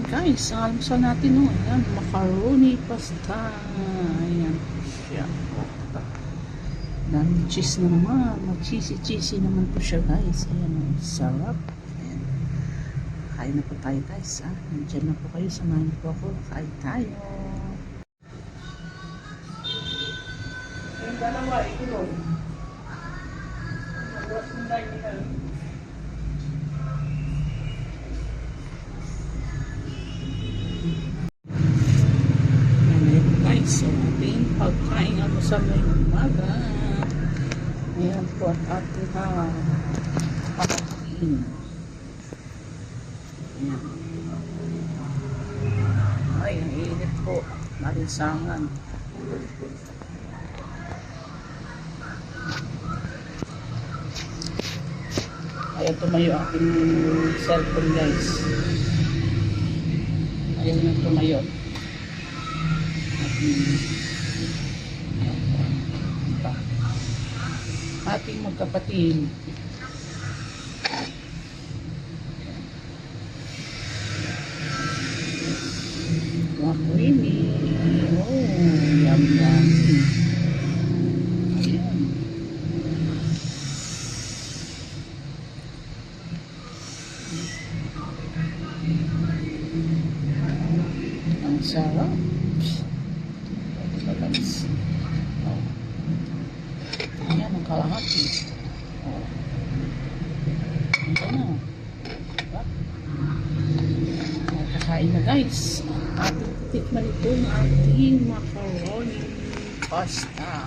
guys, ang almusal natin no, ayan, macaroni pasta. Ayan siya. Daming cheese na naman, mag-cheesy naman po siya guys. Ayan, sarap. Ayan. Kain na po tayo guys, ha. Nandiyan na po kayo, samahan niyo po ako. Kain tayo. Yung dalawa, ito. Magwas mo tayo nila. So, ating pagkain ako sa ngayong umaga. Ayan po at ating pagkain. Ayan. Ay, ang init po. Narinsangan. Kaya tumayo aking cellphone guys. Ayaw nang tumayo. Ating magkapatid. Macaroni. Oh, yum yum. Ayan. Ang sarap. Guys. Oh. Ayan ang kalahati. Oh. Ito na. Diba? Kakain na guys. Ating titikman ito ng ating macaroni pasta.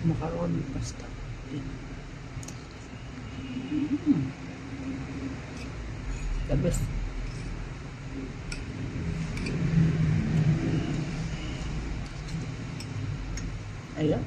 Macaroni pasta. The best. Ayan.